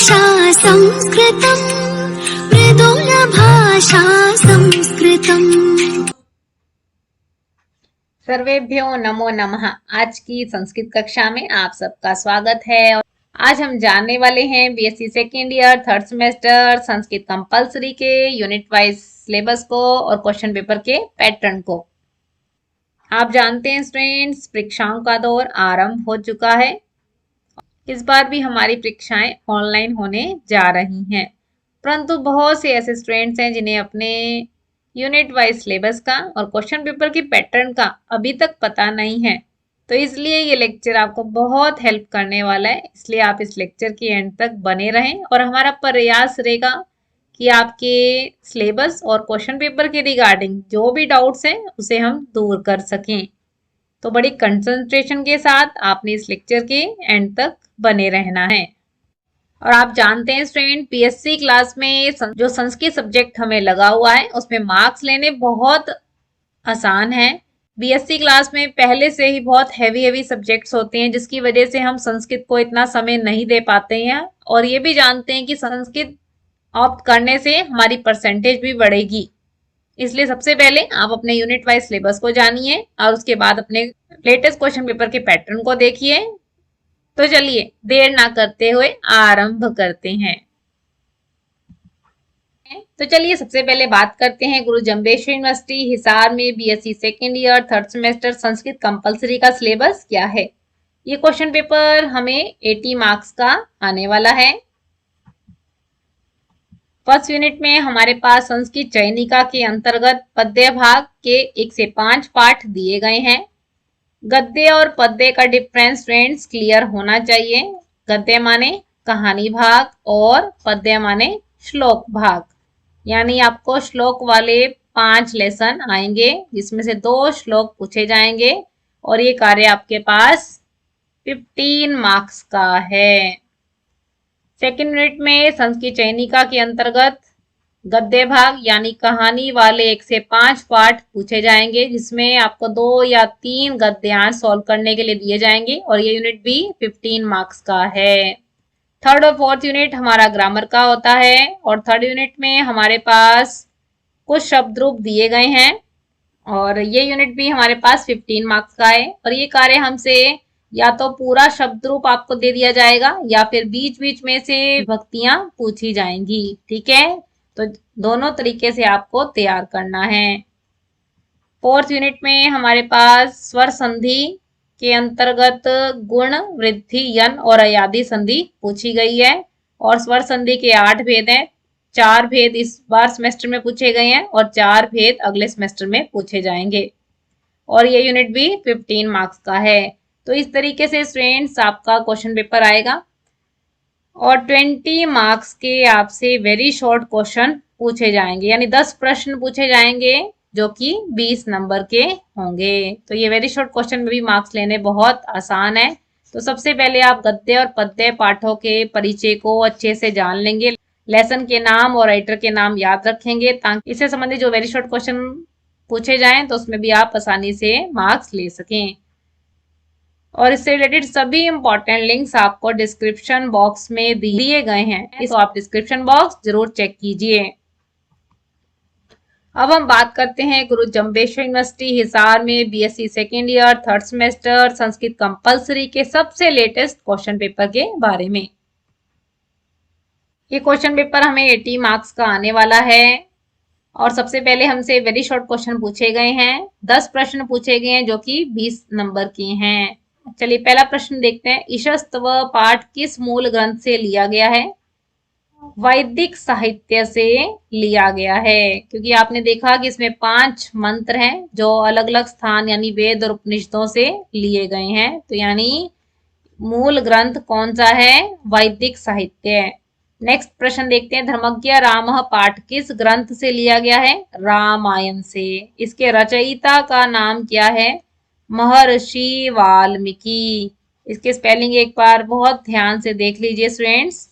भाषा संस्कृतम् मृदुलभाषा संस्कृतम्। सर्वेभ्यो नमो नमः। आज की संस्कृत कक्षा में आप सबका स्वागत है। आज हम जानने वाले हैं BSc second year third semester Sanskrit compulsory के यूनिट वाइज सिलेबस को और क्वेश्चन पेपर के पैटर्न को। आप जानते हैं स्टूडेंट्स, परीक्षाओं का दौर आरंभ हो चुका है। इस बार भी हमारी परीक्षाएं ऑनलाइन होने जा रही हैं, परंतु बहुत से ऐसे स्टूडेंट्स हैं जिन्हें अपने यूनिट वाइज सिलेबस का और क्वेश्चन पेपर की पैटर्न का अभी तक पता नहीं है। तो इसलिए ये लेक्चर आपको बहुत हेल्प करने वाला है, इसलिए आप इस लेक्चर के एंड तक बने रहें और हमारा प्रयास रहेगा कि आपके सिलेबस और क्वेश्चन पेपर के रिगार्डिंग जो भी डाउट्स हैं उसे हम दूर कर सकें। तो बड़ी कंसंट्रेशन के साथ आपने इस लेक्चर के एंड तक बने रहना है। और आप जानते हैं स्टूडेंट, पीएससी क्लास में जो संस्कृत सब्जेक्ट हमें लगा हुआ है उसमें मार्क्स लेने बहुत आसान है। बीएससी क्लास में पहले से ही बहुत हैवी सब्जेक्ट्स होते हैं, जिसकी वजह से हम संस्कृत को इतना समय नहीं दे पाते हैं और ये भी जानते हैं कि संस्कृत ऑप्ट करने से हमारी परसेंटेज भी बढ़ेगी। इसलिए सबसे पहले आप अपने यूनिट वाइज सिलेबस को जानिए और उसके बाद अपने लेटेस्ट क्वेश्चन पेपर के पैटर्न को देखिए। तो चलिए देर ना करते हुए आरंभ करते हैं। तो चलिए सबसे पहले बात करते हैं गुरु जम्बेश्वर यूनिवर्सिटी हिसार में BSc second year third semester Sanskrit compulsory का सिलेबस क्या है। ये क्वेश्चन पेपर हमें 80 मार्क्स का आने वाला है। फर्स्ट यूनिट में हमारे पास संस्कृत चयनिका के अंतर्गत पद्य भाग के 1 से 5 पाठ दिए गए हैं। गद्य और पद्य का डिफरेंस फ्रेंड्स क्लियर होना चाहिए। गद्य माने कहानी भाग और पद्य माने श्लोक भाग, यानी आपको श्लोक वाले 5 लेसन आएंगे जिसमें से 2 श्लोक पूछे जाएंगे और ये कार्य आपके पास 15 मार्क्स का है। सेकेंड यूनिट में संस्कृत चयनिका के अंतर्गत गद्य भाग यानी कहानी वाले 1 से 5 पाठ पूछे जाएंगे, जिसमें आपको 2 या 3 गद्यांश सॉल्व करने के लिए दिए जाएंगे और ये यूनिट भी 15 मार्क्स का है। थर्ड और फोर्थ यूनिट हमारा ग्रामर का होता है और थर्ड यूनिट में हमारे पास कुछ शब्द रूप दिए गए हैं और ये यूनिट भी हमारे पास 15 मार्क्स का है। और ये कार्य हमसे या तो पूरा शब्द रूप आपको दे दिया जाएगा या फिर बीच बीच में से विभक्तियां पूछी जाएंगी। ठीक है, तो दोनों तरीके से आपको तैयार करना है। फोर्थ यूनिट में हमारे पास स्वर संधि के अंतर्गत गुण, वृद्धि, यन और अयादि संधि पूछी गई है और स्वर संधि के 8 भेद हैं। 4 भेद इस बार सेमेस्टर में पूछे गए हैं और 4 भेद अगले सेमेस्टर में पूछे जाएंगे और ये यूनिट भी 15 मार्क्स का है। तो इस तरीके से स्टूडेंट्स आपका क्वेश्चन पेपर आएगा और 20 मार्क्स के आपसे वेरी शॉर्ट क्वेश्चन पूछे जाएंगे, यानी 10 प्रश्न पूछे जाएंगे जो कि 20 नंबर के होंगे। तो ये वेरी शॉर्ट क्वेश्चन में भी मार्क्स लेने बहुत आसान है। तो सबसे पहले आप गद्य और पद्य पाठों के परिचय को अच्छे से जान लेंगे, लेसन के नाम और राइटर के नाम याद रखेंगे ताकि इससे संबंधित जो वेरी शॉर्ट क्वेश्चन पूछे जाएं तो उसमें भी आप आसानी से मार्क्स ले सकें। और इससे रिलेटेड सभी इंपॉर्टेंट लिंक्स आपको डिस्क्रिप्शन बॉक्स में दिए गए हैं, तो आप डिस्क्रिप्शन बॉक्स जरूर चेक कीजिए। अब हम बात करते हैं गुरु जम्बेश्वर यूनिवर्सिटी हिसार में BSc second year third semester Sanskrit compulsory के सबसे लेटेस्ट क्वेश्चन पेपर के बारे में। ये क्वेश्चन पेपर हमें 80 मार्क्स का आने वाला है और सबसे पहले हमसे वेरी शॉर्ट क्वेश्चन पूछे गए हैं। 10 प्रश्न पूछे गए हैं जो कि 20 नंबर के हैं। चलिए पहला प्रश्न देखते हैं। ईशस्तव पाठ किस मूल ग्रंथ से लिया गया है। वैदिक साहित्य से लिया गया है, क्योंकि आपने देखा कि इसमें 5 मंत्र हैं जो अलग अलग स्थान यानी वेद और उपनिषदों से लिए गए हैं। तो यानी मूल ग्रंथ कौन सा है, वैदिक साहित्य। नेक्स्ट प्रश्न देखते हैं। धर्मज्ञ रामः पाठ किस ग्रंथ से लिया गया है। रामायण से। इसके रचयिता का नाम क्या है, महर्षि वाल्मीकि। इसके स्पेलिंग एक बार बहुत ध्यान से देख लीजिए स्टूडेंट्स।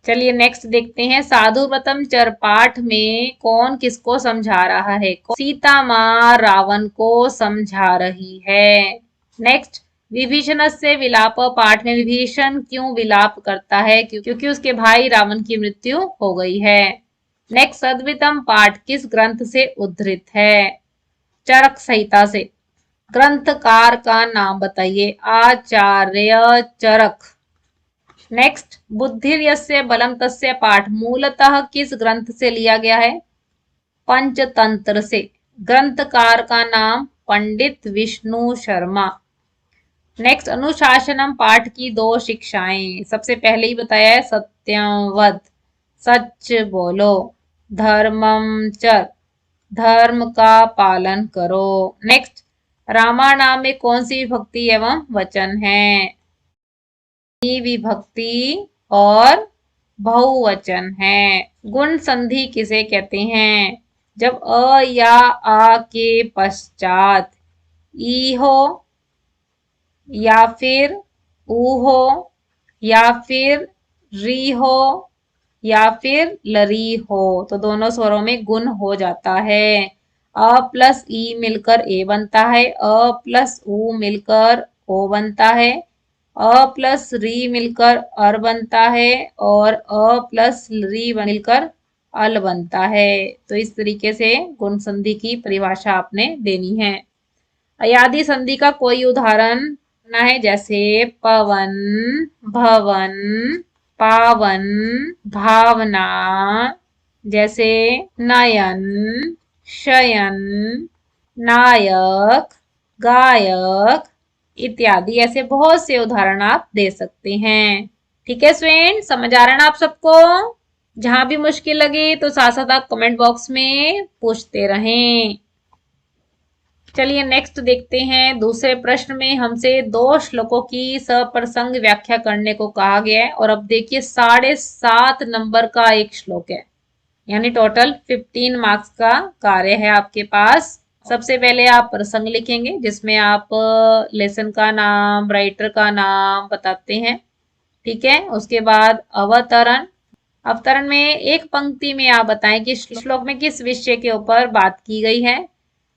चलिए नेक्स्ट देखते हैं। साधु व्रतम चर पाठ में कौन किसको समझा रहा है। सीता माँ रावण को समझा रही है। नेक्स्ट, विभीषणस्य विलाप पाठ में विभीषण क्यों विलाप करता है? क्योंकि उसके भाई रावण की मृत्यु हो गई है। नेक्स्ट, सद्वितम पाठ किस ग्रंथ से उद्धृत है? चरक संहिता से। ग्रंथकार का नाम बताइए? आचार्य चरक। नेक्स्ट, बुद्धिर्यस्य बलम तस्य पाठ मूलतः किस ग्रंथ से लिया गया है? पंचतंत्र से। ग्रंथकार का नाम पंडित विष्णु शर्मा। नेक्स्ट, अनुशासनम पाठ की 2 शिक्षाएं। सबसे पहले ही बताया है सत्यम वद, सच बोलो। धर्मम चर, धर्म का पालन करो। नेक्स्ट, रामायण में कौन सी विभक्ति एवं वचन है? विभक्ति और बहुवचन है। गुण संधि किसे कहते हैं? जब अ या आ के पश्चात ई हो, या फिर ऊ हो, या फिर री हो, या फिर लरी हो, तो दोनों स्वरों में गुण हो जाता है। अ प्लस ई मिलकर ए बनता है, अ प्लस ऊ मिलकर ओ बनता है, अ प्लस री मिलकर अर बनता है, और अ प्लस री मिलकर अल बनता है। तो इस तरीके से गुण संधि की परिभाषा आपने देनी है। अयादि संधि का कोई उदाहरण ना है, जैसे पवन, भवन, पावन, भावना, जैसे नयन, शयन, नायक, गायक इत्यादि। ऐसे बहुत से उदाहरण आप दे सकते हैं। ठीक है स्टूडेंट, समझ आ रहा है ना आप सबको? जहां भी मुश्किल लगे तो साथ साथ आप कमेंट बॉक्स में पूछते रहें। चलिए नेक्स्ट देखते हैं। दूसरे प्रश्न में हमसे 2 श्लोकों की सप्रसंग व्याख्या करने को कहा गया है, और अब देखिए 7.5 नंबर का एक श्लोक है, यानी टोटल 15 मार्क्स का कार्य है आपके पास। सबसे पहले आप प्रसंग लिखेंगे, जिसमें आप लेसन का नाम, राइटर का नाम बताते हैं। ठीक है, उसके बाद अवतरण। अवतरण में एक पंक्ति में आप बताएं कि श्लोक में किस विषय के ऊपर बात की गई है,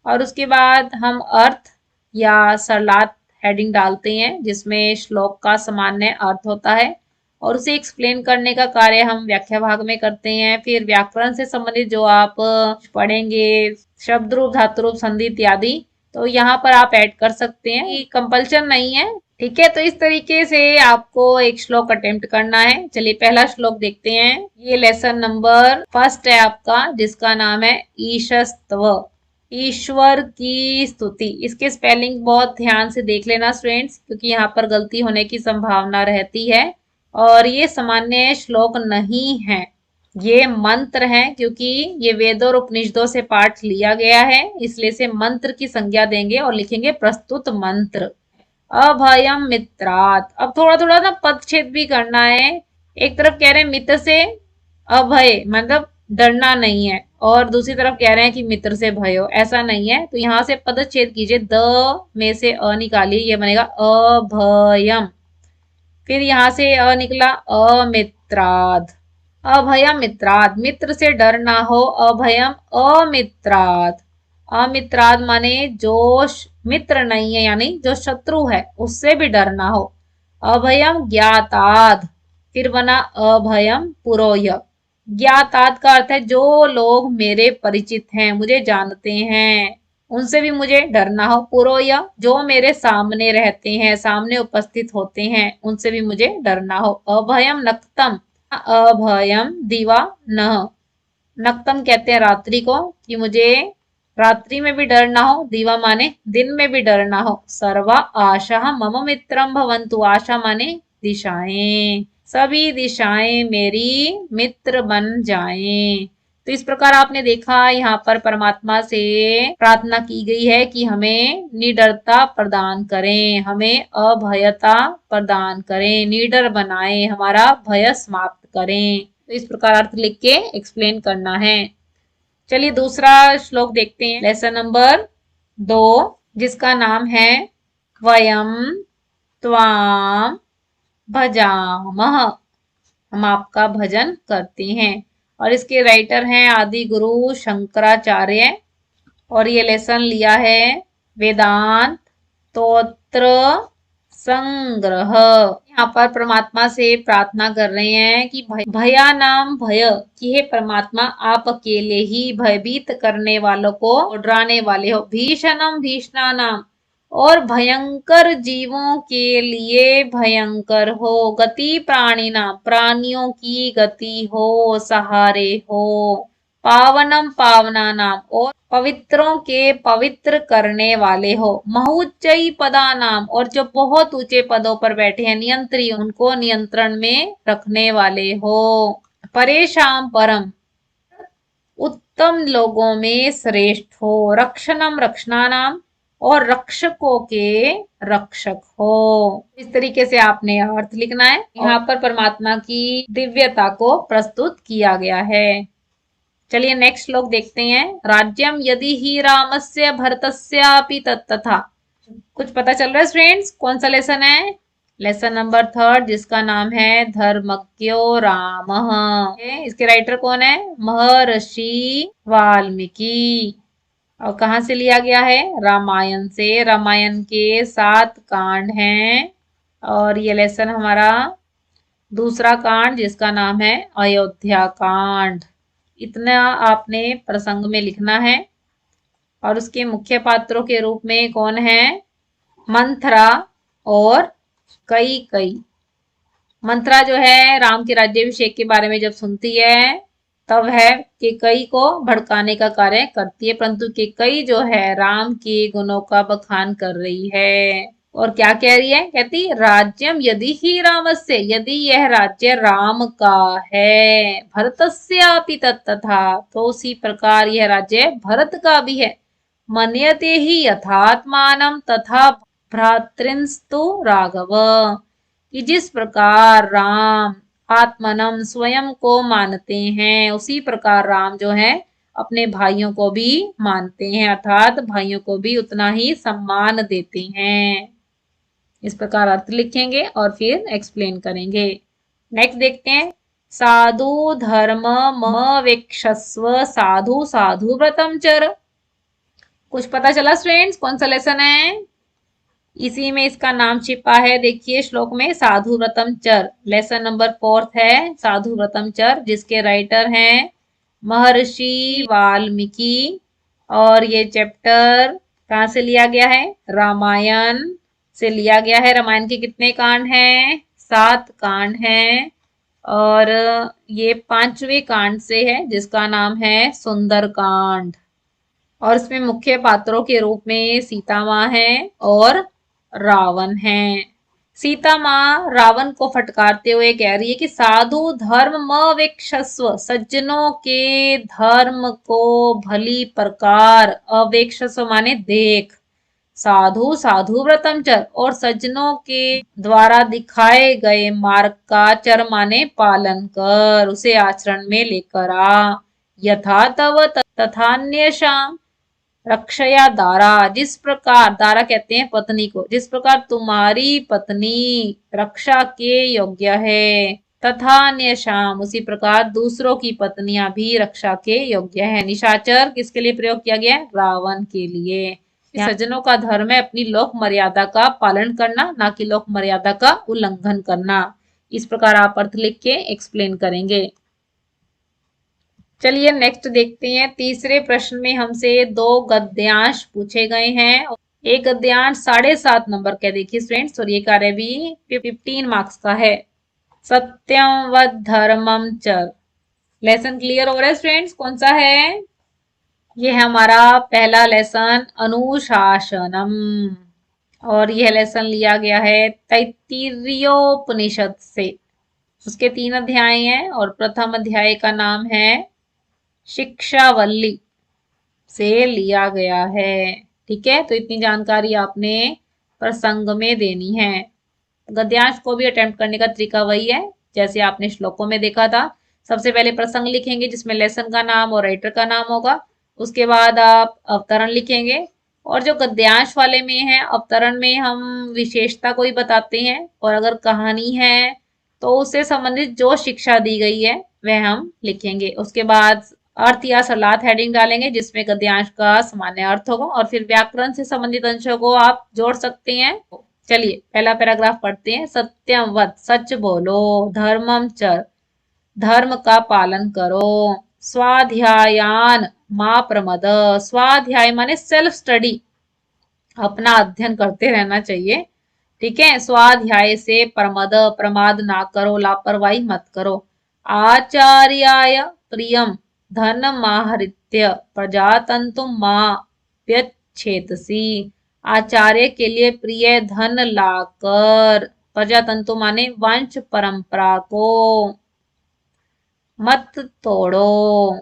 और उसके बाद हम अर्थ या सरलात हेडिंग डालते हैं, जिसमें श्लोक का सामान्य अर्थ होता है, और उसे एक्सप्लेन करने का कार्य हम व्याख्या भाग में करते हैं। फिर व्याकरण से संबंधित जो आप पढ़ेंगे, शब्द रूप, धातु रूप, संधि इत्यादि, तो यहाँ पर आप ऐड कर सकते हैं, ये कंपल्सन नहीं है। ठीक है, तो इस तरीके से आपको एक श्लोक अटेम्प्ट करना है। चलिए पहला श्लोक देखते हैं। ये लेसन नंबर 1 है आपका, जिसका नाम है ईशस्तव, ईश्वर की स्तुति। इसके स्पेलिंग बहुत ध्यान से देख लेना स्टूडेंट्स, क्योंकि यहाँ पर गलती होने की संभावना रहती है। और ये सामान्य श्लोक नहीं है, ये मंत्र है, क्योंकि ये वेदों और उपनिषदों से पाठ लिया गया है, इसलिए से मंत्र की संज्ञा देंगे और लिखेंगे प्रस्तुत मंत्र। अभयम मित्रात। अब थोड़ा थोड़ा ना पदच्छेद भी करना है। एक तरफ कह रहे हैं मित्र से अभय, मतलब डरना नहीं है, और दूसरी तरफ कह रहे हैं कि मित्र से भय हो, ऐसा नहीं है। तो यहाँ से पदच्छेद कीजिए, द में से अ निकालिए, ये बनेगा अभयम। फिर यहाँ से अ निकला, अमित्राद, अभयम मित्राद। मित्र से डर ना हो, अभयम अमित्राद। अमित्राद माने जो मित्र नहीं है, यानी जो शत्रु है, उससे भी डर ना हो। अभयम ज्ञाताद, फिर बना अभयम पुरोय। ज्ञाताद का अर्थ है जो लोग मेरे परिचित हैं, मुझे जानते हैं, उनसे भी मुझे डर ना हो। पुरोय, जो मेरे सामने रहते हैं, सामने उपस्थित होते हैं, उनसे भी मुझे डर ना हो। अभयम नक्तम, अभयम दिवा न, नक्तम कहते हैं रात्रि को, कि मुझे रात्रि में भी डर ना हो, दीवा माने दिन में भी डर ना हो। सर्वा आशा मम मित्रम भवन्तु, आशा माने दिशाएं, सभी दिशाएं मेरी मित्र बन जाएं। तो इस प्रकार आपने देखा, यहाँ पर परमात्मा से प्रार्थना की गई है कि हमें निडरता प्रदान करें, हमें अभयता प्रदान करें, निडर बनाए, हमारा भय समाप्त करें। तो इस प्रकार अर्थ लिख के एक्सप्लेन करना है। चलिए दूसरा श्लोक देखते हैं, लेसन नंबर 2, जिसका नाम है वयम त्वाम भजामः, हम आपका भजन करते हैं। और इसके राइटर हैं आदि गुरु शंकराचार्य, और ये लेसन लिया है वेदांत स्तोत्र संग्रह। यहाँ पर परमात्मा से प्रार्थना कर रहे हैं कि भया नाम भय, कि हे परमात्मा आप अकेले ही भयभीत करने वालों को डराने वाले हो। भीषणम भीषणा नाम, और भयंकर जीवों के लिए भयंकर हो। गति प्राणी नाम, प्राणियों की गति हो, सहारे हो। पावनम पावना नाम, और पवित्रों के पवित्र करने वाले हो। महुच्चई पदा नाम, और जो बहुत ऊंचे पदों पर बैठे हैं, नियंत्री, उनको नियंत्रण में रखने वाले हो। परेशान परम, उत्तम लोगों में श्रेष्ठ हो। रक्षणम रक्षणा नाम, और रक्षकों के रक्षक हो। इस तरीके से आपने अर्थ लिखना है। यहाँ पर परमात्मा की दिव्यता को प्रस्तुत किया गया है। चलिए नेक्स्ट श्लोक देखते हैं। राज्यम यदि ही रामस्य भरतस्यापि तत्तथा। कुछ पता चल रहा है फ्रेंड्स? कौन सा लेसन है? लेसन नंबर 3, जिसका नाम है धर्मज्ञो राम। इसके राइटर कौन है? महर्षि वाल्मीकि। और कहाँ से लिया गया है? रामायण से। रामायण के 7 कांड हैं, और ये लेसन हमारा दूसरा कांड, जिसका नाम है अयोध्या कांड। इतना आपने प्रसंग में लिखना है। और उसके मुख्य पात्रों के रूप में कौन है? मंथरा और कई। मंथरा जो है राम के राज्याभिषेक के बारे में जब सुनती है, तब है कि कई को भड़काने का कार्य करती है, परंतु कि कई जो है राम के गुणों का बखान कर रही है। और क्या कह रही है? कहती राज्यम यदि ही रामस्य, यदि यह राज्य राम का है। भरतस्यापि तत्तथा, तो उसी प्रकार यह राज्य भरत का भी है। मन्यते ही यथात्मानम तथा भ्रातृंस्तु राघव, कि जिस प्रकार राम आत्मनम स्वयं को मानते हैं, उसी प्रकार राम जो है अपने भाइयों को भी मानते हैं, अर्थात भाइयों को भी उतना ही सम्मान देते हैं। इस प्रकार अर्थ लिखेंगे और फिर एक्सप्लेन करेंगे। नेक्स्ट देखते हैं। साधु धर्म मवेक्षस्व, साधु साधु व्रतम चर। कुछ पता चला फ्रेंड्स? कौन सा लेसन है? इसी में इसका नाम छिपा है, देखिए श्लोक में, साधु व्रतम चर। लेसन नंबर 4 है साधु व्रतम चर, जिसके राइटर हैं महर्षि वाल्मीकि। और ये चैप्टर कहाँ से लिया गया है? रामायण से लिया गया है। रामायण के कितने कांड हैं? 7 कांड हैं। और ये 5वें कांड से है, जिसका नाम है सुंदर कांड। और इसमें मुख्य पात्रों के रूप में सीता माँ है और रावण है। सीता माँ रावण को फटकारते हुए कह रही है कि साधु धर्म मवेक्षस्व, सज्जनों के धर्म को भली प्रकार, अवेक्षस्व माने देख, साधु साधु व्रतम चर, और सज्जनों के द्वारा दिखाए गए मार्ग का, चर माने पालन कर, उसे आचरण में लेकर आ। यथा तव तथान्यशाम रक्षया दारा, जिस प्रकार, दारा कहते हैं पत्नी को, जिस प्रकार तुम्हारी पत्नी रक्षा के योग्य है, तथा न्यशाम, उसी प्रकार दूसरों की पत्नियां भी रक्षा के योग्य है। निशाचर किसके लिए प्रयोग किया गया है? रावण के लिए। सज्जनों का धर्म है अपनी लोक मर्यादा का पालन करना, ना कि लोक मर्यादा का उल्लंघन करना। इस प्रकार आप अर्थ लिख के एक्सप्लेन करेंगे। चलिए नेक्स्ट देखते हैं। तीसरे प्रश्न में हमसे 2 गद्यांश पूछे गए हैं। एक गद्यांश 7.5 नंबर का, देखिए फ्रेंड्स, और ये कार्य भी 15 मार्क्स का है। सत्यम व धर्मम चर। लेसन क्लियर हो रहा है फ्रेंड्स? कौन सा है? ये है हमारा पहला लेसन, अनुशासनम। और यह लेसन लिया गया है तैत्तिरीयोपनिषद से। उसके 3 अध्याय हैं, और प्रथम अध्याय का नाम है शिक्षावल्ली से लिया गया है। ठीक है, तो इतनी जानकारी आपने प्रसंग में देनी है। गद्यांश को भी अटेम्प्ट करने का तरीका वही है जैसे आपने श्लोकों में देखा था। सबसे पहले प्रसंग लिखेंगे, जिसमें लेसन का नाम और राइटर का नाम होगा। उसके बाद आप अवतरण लिखेंगे, और जो गद्यांश वाले में है, अवतरण में हम विशेषता को ही बताते हैं, और अगर कहानी है तो उससे संबंधित जो शिक्षा दी गई है वह हम लिखेंगे। उसके बाद अर्थ या सलाहत हेडिंग डालेंगे, जिसमें गद्यांश का सामान्य अर्थ होगा, और फिर व्याकरण से संबंधित अंशों को आप जोड़ सकते हैं। चलिए पहला पैराग्राफ पढ़ते हैं। सत्यम वद, सच बोलो। धर्मम चर, धर्म का पालन करो। स्वाध्यायान माँ प्रमद, स्वाध्याय माने सेल्फ स्टडी, अपना अध्ययन करते रहना चाहिए। ठीक है। स्वाध्याय से प्रमद, प्रमाद ना करो, लापरवाही मत करो। आचार्याय प्रियम धनमाहृत्य प्रजातंतु माँ व्यच्छेदसी, आचार्य के लिए प्रिय धन लाकर, प्रजातंतु माने वंश परंपरा को मत तोड़ो।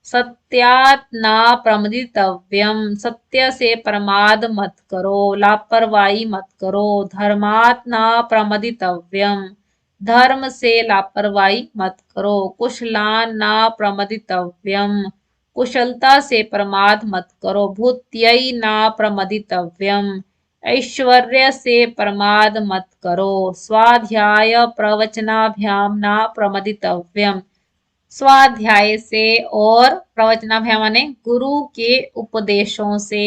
सत्यात ना प्रमदितव्यम, सत्य से प्रमाद मत करो, लापरवाही मत करो। धर्मात ना प्रमदितव्यम, धर्म से लापरवाही मत करो। कुशलान ना प्रमदितव्यम, कुशलता से प्रमाद मत करो। भूत्यई ना प्रमदितव्यम, ऐश्वर्य से प्रमाद मत करो। स्वाध्याय प्रवचनाभ्याम ना प्रमदितव्यम, स्वाध्याय से और प्रवचनाभ्याम माने गुरु के उपदेशों से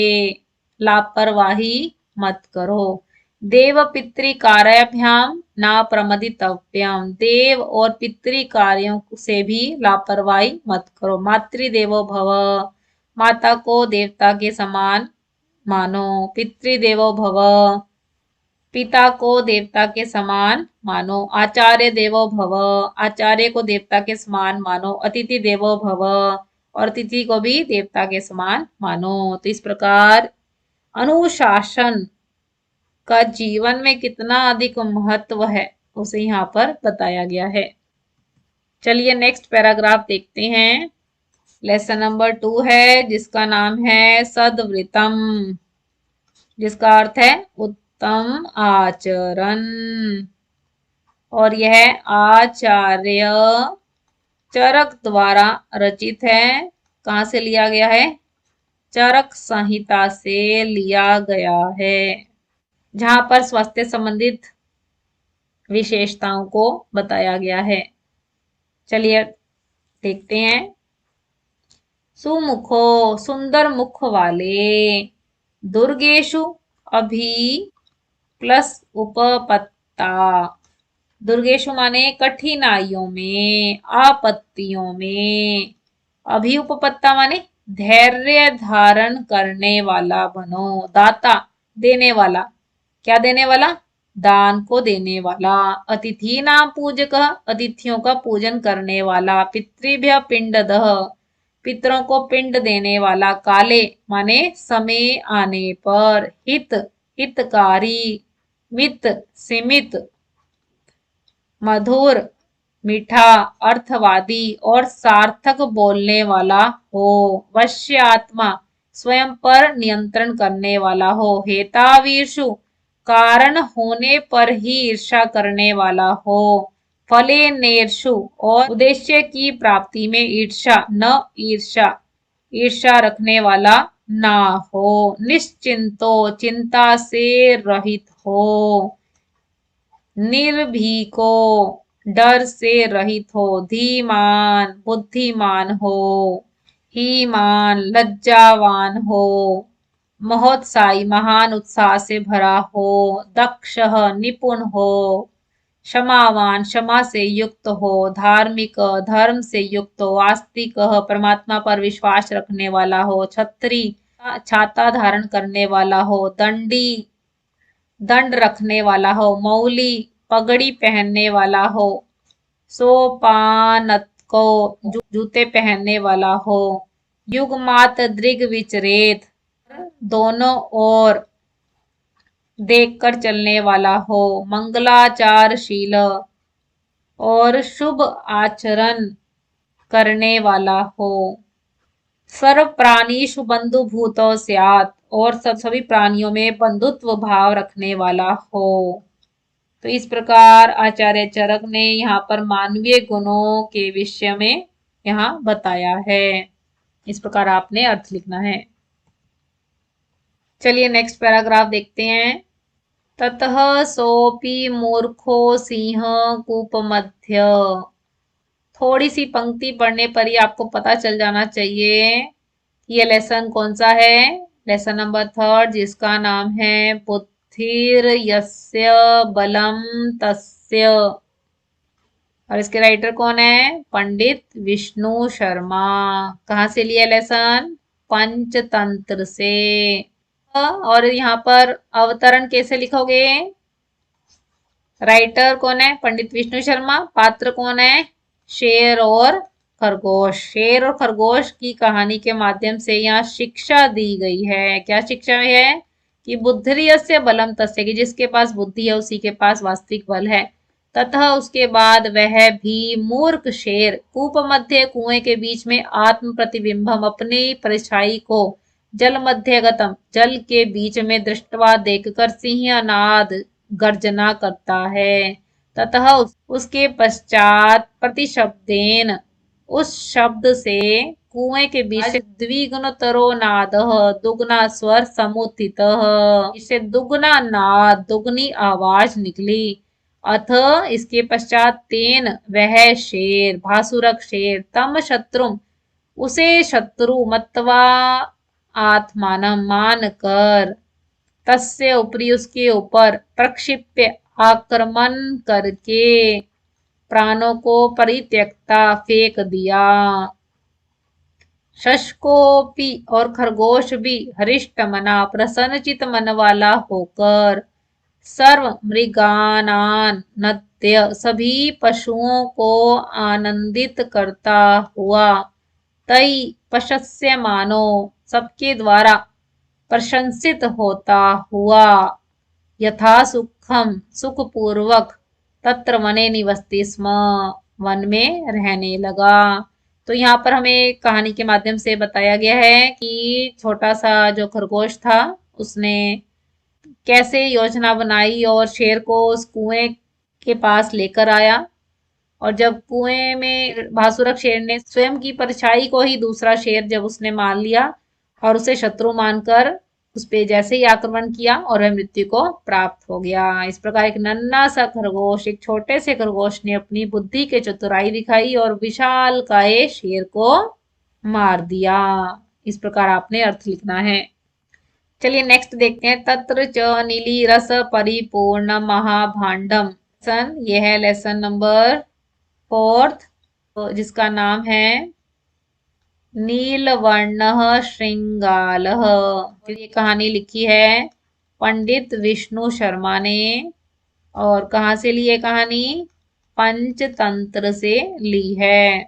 लापरवाही मत करो। देव पितृ कार्याभ्याम ना प्रमदितव्यम, देव और पितृ कार्यों से भी लापरवाही मत करो। मातृदेवो भव, माता को देवता के समान मानो। पितृदेवो भव, पिता को देवता के समान मानो। आचार्य देवो भव, आचार्य को देवता के समान मानो। अतिथि देवो भव, और अतिथि को भी देवता के समान मानो। तो इस प्रकार अनुशासन का जीवन में कितना अधिक महत्व है उसे यहाँ पर बताया गया है। चलिए नेक्स्ट पैराग्राफ देखते हैं। लेसन नंबर 2 है जिसका नाम है सद्वृतम, जिसका अर्थ है उत्तम आचरण। और यह आचार्य चरक द्वारा रचित है। कहाँ से लिया गया है? चरक संहिता से लिया गया है, जहां पर स्वास्थ्य संबंधित विशेषताओं को बताया गया है। चलिए देखते हैं। सुमुखो, सुंदर मुख वाले। दुर्गेशु अभी प्लस उपपत्ता, दुर्गेशु माने कठिनाइयों में, आपत्तियों में। अभी उपपत्ता माने धैर्य धारण करने वाला बनो। दाता देने वाला, क्या देने वाला? दान को देने वाला। अतिथि नाम पूजक, अतिथियों का पूजन करने वाला। पितृभ्य पिंडदः, पितरों को पिंड देने वाला। काले माने समय आने पर। हित हितकारी। मित सीमित। मधुर मीठा, अर्थवादी और सार्थक बोलने वाला हो। वश्य आत्मा, स्वयं पर नियंत्रण करने वाला हो। हेतावीर्षु, कारण होने पर ही ईर्षा करने वाला हो। फले नेर्षु, और उद्देश्य की प्राप्ति में ईर्षा न ईर्षा, ईर्षा रखने वाला ना हो। निश्चिंतो, चिंता से रहित हो। निर्भीको, डर से रहित हो। धीमान, बुद्धिमान हो। हीमान, लज्जावान हो। महोत्साही, महान उत्साह से भरा हो। दक्ष, निपुण हो। क्षमावान, क्षमा से युक्त हो। धार्मिक, धर्म से युक्त हो। आस्तिक, परमात्मा पर विश्वास रखने वाला हो। छत्री, छाता धारण करने वाला हो। दंडी, दंड रखने वाला हो। मौली, पगड़ी पहनने वाला हो। सोपानत को, जूते पहनने वाला हो। युगमात दृग विचरेत, दोनों ओर देखकर चलने वाला हो। मंगलाचारशील, और शुभ आचरण करने वाला हो। सर्व प्राणीषु बंधु भूतो स्यात्, और सभी प्राणियों में बंधुत्व भाव रखने वाला हो। तो इस प्रकार आचार्य चरक ने यहाँ पर मानवीय गुणों के विषय में यहाँ बताया है। इस प्रकार आपने अर्थ लिखना है। चलिए नेक्स्ट पैराग्राफ देखते हैं। ततः सोपी मूर्खो सिंह कूप मध्य, थोड़ी सी पंक्ति पढ़ने पर ही आपको पता चल जाना चाहिए ये लेसन कौन सा है। लेसन नंबर 3 जिसका नाम है बुद्धिर यस्य बलम तस्य। और इसके राइटर कौन है? पंडित विष्णु शर्मा। कहाँ से लिया लेसन? पंचतंत्र से। और यहाँ पर अवतरण कैसे लिखोगे? राइटर कौन है? पंडित विष्णु शर्मा। पात्र कौन है? शेर और खरगोश। शेर और खरगोश की कहानी के माध्यम से यहाँ शिक्षा दी गई है। क्या शिक्षा है? कि बुद्धिर्यस्य बलम तस्य, कि जिसके पास बुद्धि है उसी के पास वास्तविक बल है। तथा उसके बाद वह भी मूर्ख शेर कूप मध्य, कुएं के बीच में आत्म प्रतिबिंबम, अपनी परछाई को जल मध्यगतम, जल के बीच में दृष्टवा देखकर सिंहनाद गर्जना करता है। ततः उसके पश्चात प्रतिशब्देन, उस शब्द से कुएं के बीच से द्विगुणतरो नाद, दुगना स्वर समुत्थित, इससे दुगना नाद, दुगनी आवाज निकली। अथ इसके पश्चात तेन, वह शेर, भासुरक शेर, तम शत्रु, उसे शत्रु, मत्वा आत्मान, मान कर, तस्य ऊपरी, उसके ऊपर, प्रक्षिप्य, आक्रमण करके, प्राणों को परित्यक्ता, फेंक दिया। शशकोपी, और खरगोश भी, हरिष्ट मना, प्रसन्नचित मन वाला होकर, सर्व मृगानान नद्य, सभी पशुओं को आनंदित करता हुआ, तई पशस्य मानो, सबके द्वारा प्रशंसित होता हुआ, यथा सुखम, सुखपूर्वक, तत्र वने निवसति स्म, वन में रहने लगा। तो यहाँ पर हमें कहानी के माध्यम से बताया गया है कि छोटा सा जो खरगोश था उसने कैसे योजना बनाई और शेर को उस कुएं के पास लेकर आया। और जब कुएं में भासुरक शेर ने स्वयं की परछाई को ही दूसरा शेर जब उसने मान लिया और उसे शत्रु मानकर उस पे जैसे ही आक्रमण किया और वह मृत्यु को प्राप्त हो गया। इस प्रकार एक नन्हा सा खरगोश, एक छोटे से खरगोश ने अपनी बुद्धि के चतुराई दिखाई और विशाल काय शेर को मार दिया। इस प्रकार आपने अर्थ लिखना है। चलिए नेक्स्ट देखते हैं। तत्र च नीली रस परिपूर्ण महाभांडम। लेसन ये है लेसन नंबर 4, जिसका नाम है नीलवर्ण श्रृंगाल। ये कहानी लिखी है पंडित विष्णु शर्मा ने। और कहाँ से ली है कहानी? पंचतंत्र से ली है।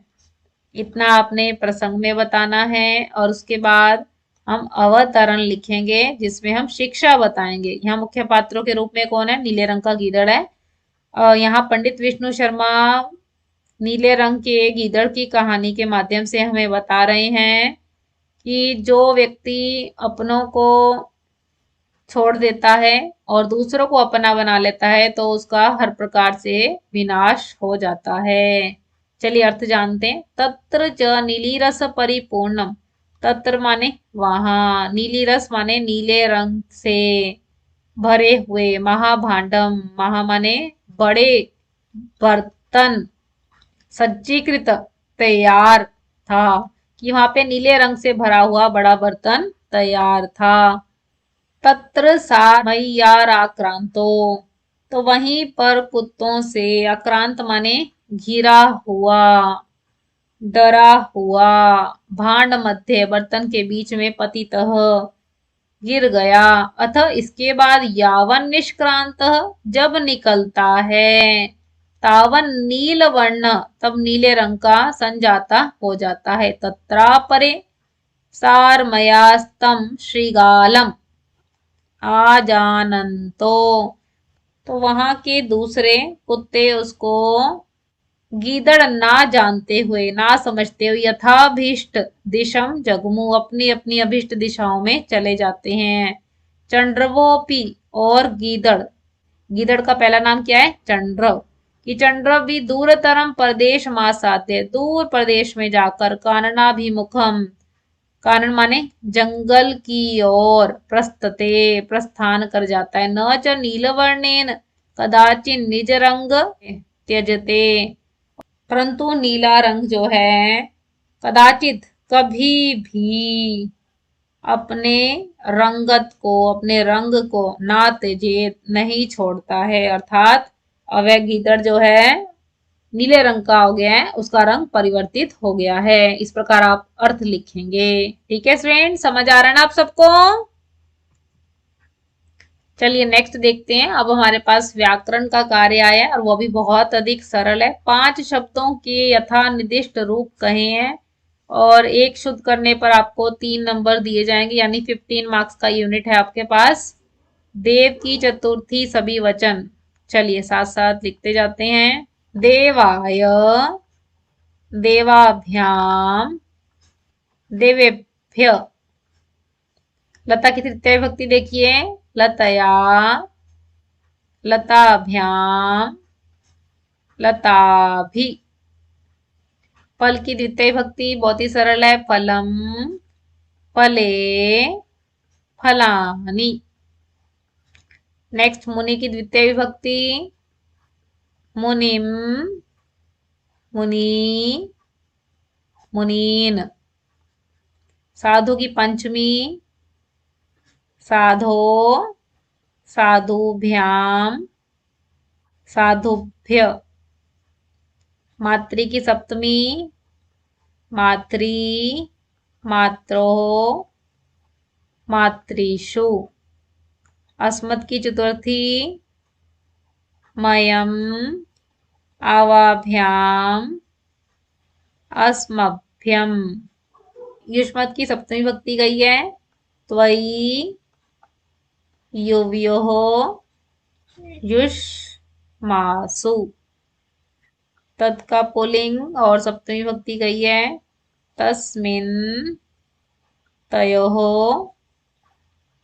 इतना आपने प्रसंग में बताना है और उसके बाद हम अवतरण लिखेंगे जिसमें हम शिक्षा बताएंगे। यहाँ मुख्य पात्रों के रूप में कौन है? नीले रंग का गीदड़ है। यहाँ पंडित विष्णु शर्मा नीले रंग के गीदड़ की कहानी के माध्यम से हमें बता रहे हैं कि जो व्यक्ति अपनों को छोड़ देता है और दूसरों को अपना बना लेता है तो उसका हर प्रकार से विनाश हो जाता है। चलिए अर्थ जानते हैं। तत्र च नीली रस परिपूर्णम, तत्र माने वहां, नीली रस माने नीले रंग से भरे हुए, महाभांडम, महा माने बड़े बर्तन, सज्जीकृत तैयार था, कि वहां पे नीले रंग से भरा हुआ बड़ा बर्तन तैयार था। तत्र आक्रांतो, तो वहीं पर कुत्तों से, आक्रांत माने घिरा हुआ, डरा हुआ, भांड मध्य, बर्तन के बीच में, पतितः, गिर गया। अतः इसके बाद यावन निष्क्रांत, जब निकलता है, तावन नील वर्ण, तब नीले रंग का संजाता हो जाता है। तत्रापरे सारमयास्तम श्रीगालम आजानंतो, तो वहां के दूसरे कुत्ते उसको गीदड़ ना जानते हुए, ना समझते हुए, यथाभीष्ट दिशम जगमु, अपनी अपनी अभिष्ट दिशाओं में चले जाते हैं। चंड्रवोपी, और गीदड़, गीदड़ का पहला नाम क्या है? चंड्रव, कि चंड्रव भी दूरतरम प्रदेश मासाते, दूर प्रदेश में जाकर, काननाभिमुखम, कानन माने जंगल की ओर, प्रस्थते, प्रस्थान कर जाता है। न च नीलवर्णेन कदाचिन निज रंग त्यजते, परंतु नीला रंग जो है कदाचित, कभी भी अपने रंगत को, अपने रंग को ना त्यजेत, नहीं छोड़ता है। अर्थात अवय गीदड़ जो है नीले रंग का हो गया है, उसका रंग परिवर्तित हो गया है। इस प्रकार आप अर्थ लिखेंगे। ठीक है फ्रेंड, समझ आ रहा है ना आप सबको? चलिए नेक्स्ट देखते हैं। अब हमारे पास व्याकरण का कार्य आया है और वो भी बहुत अधिक सरल है। 5 शब्दों के यथा निर्दिष्ट रूप कहे हैं और एक शुद्ध करने पर आपको 3 नंबर दिए जाएंगे, यानी 15 मार्क्स का यूनिट है आपके पास। देव की चतुर्थी सभी वचन। चलिए साथ साथ लिखते जाते हैं। देवाय, देवाभ्याम, देवेभ्य। लता की तृतीय विभक्ति देखिए, लतया, लताभ्याम, लताभि। फल की द्वितीय विभक्ति बहुत ही सरल है, फलम, फले, फलानि। नेक्स्ट मुनि की द्वितीय विभक्ति, मुनिम, मुनि, मुनीन। साधु की पंचमी, साधो, साधुभ्याम, साधुभ्य। मातृ की सप्तमी, मातृ, मात्रो, मातृषु। अस्मत् की चतुर्थी, मयम, आवाभ्याम, अस्मभ्यम। युष्मत् की सप्तमी विभक्ति गई है, त्वयि, युवयोः, युष्मासु। तत् का पुल्लिंग और सप्तमी विभक्ति गई है, तस्मिन्, तयोः,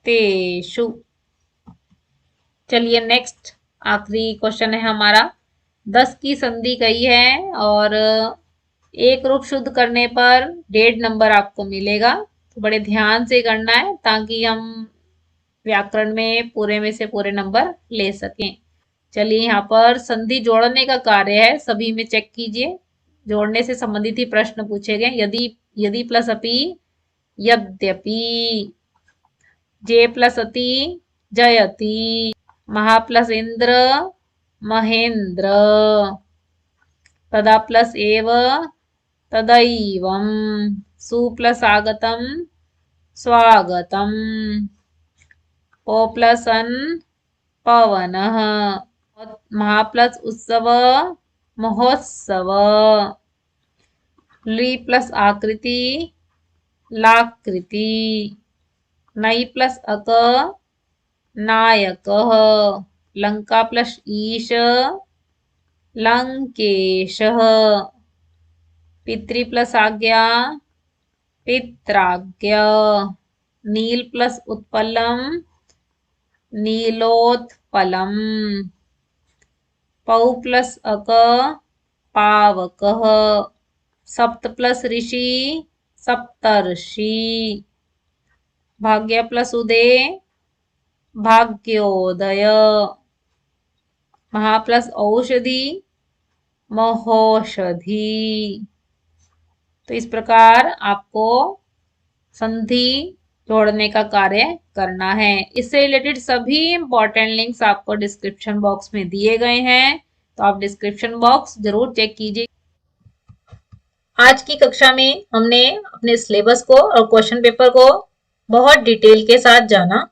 तेषु। चलिए नेक्स्ट आखिरी क्वेश्चन है हमारा। 10 की संधि गई है और एक रूप शुद्ध करने पर 1.5 नंबर आपको मिलेगा। तो बड़े ध्यान से करना है ताकि हम व्याकरण में पूरे में से पूरे नंबर ले सकें। चलिए यहाँ पर संधि जोड़ने का कार्य है, सभी में चेक कीजिए। जोड़ने से संबंधित ही प्रश्न पूछे गए। यदि, यदि प्लस अपि, यद्यपि। जे प्लस अति, जयति। महा प्लस इंद्र, महेंद्र। तदा प्लस एव, तदैवम। सु प्लस आगतम, स्वागतम। पो प्लस अन, पवनः। महा प्लस उत्सव, महोत्सव। ली प्लस आकृति, लाकृति। नई प्लस अक, नायकः। लंका प्लस ईश, लंकेशः। पितृ प्लस आज्ञा, पित्राज्ञा। नील प्लस उत्पलम, नीलोत्पलम। पौ प्लस अक, पावकः। सप्त प्लस ऋषि, सप्तर्षि। भाग्य प्लस उदय, भाग्योदय। महा प्लस औषधि, महोषधि। तो इस प्रकार आपको संधि जोड़ने का कार्य करना है। इससे रिलेटेड सभी इंपॉर्टेंट लिंक्स आपको डिस्क्रिप्शन बॉक्स में दिए गए हैं, तो आप डिस्क्रिप्शन बॉक्स जरूर चेक कीजिए। आज की कक्षा में हमने अपने सिलेबस को और क्वेश्चन पेपर को बहुत डिटेल के साथ जाना,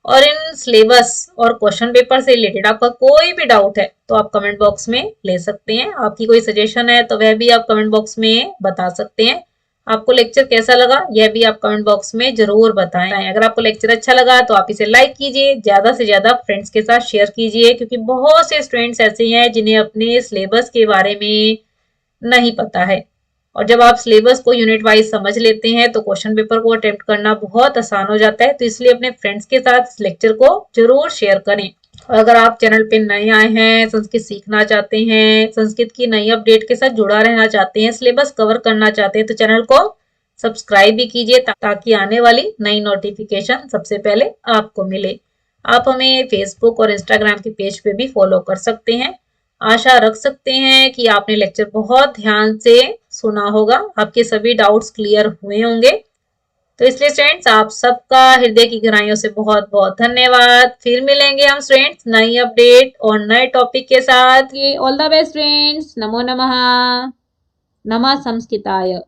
और इन सिलेबस और क्वेश्चन पेपर से रिलेटेड आपका कोई भी डाउट है तो आप कमेंट बॉक्स में ले सकते हैं। आपकी कोई सजेशन है तो वह भी आप कमेंट बॉक्स में बता सकते हैं। आपको लेक्चर कैसा लगा यह भी आप कमेंट बॉक्स में जरूर बताएं। अगर आपको लेक्चर अच्छा लगा तो आप इसे लाइक कीजिए, ज्यादा से ज्यादा फ्रेंड्स के साथ शेयर कीजिए, क्योंकि बहुत से स्टूडेंट्स ऐसे हैं जिन्हें अपने सिलेबस के बारे में नहीं पता है। और जब आप सिलेबस को यूनिट वाइज समझ लेते हैं तो क्वेश्चन पेपर को अटेम्प्ट करना बहुत आसान हो जाता है। तो इसलिए अपने फ्रेंड्स के साथ इस लेक्चर को जरूर शेयर करें। और अगर आप चैनल पे नए आए हैं, संस्कृत सीखना चाहते हैं, संस्कृत की नई अपडेट के साथ जुड़ा रहना चाहते हैं, सिलेबस कवर करना चाहते हैं, तो चैनल को सब्सक्राइब भी कीजिए ताकि आने वाली नई नोटिफिकेशन सबसे पहले आपको मिले। आप हमें फेसबुक और इंस्टाग्राम के पेज पे भी फॉलो कर सकते हैं। आशा रख सकते हैं कि आपने लेक्चर बहुत ध्यान से सुना होगा, आपके सभी डाउट्स क्लियर हुए होंगे। तो इसलिए स्टूडेंट्स आप सबका हृदय की गहराइयों से बहुत बहुत धन्यवाद। फिर मिलेंगे हम स्टूडेंट्स नई अपडेट और नए टॉपिक के साथ। ये ऑल द बेस्ट स्टूडेंट्स। नमो नमः। नमः संस्कृताय।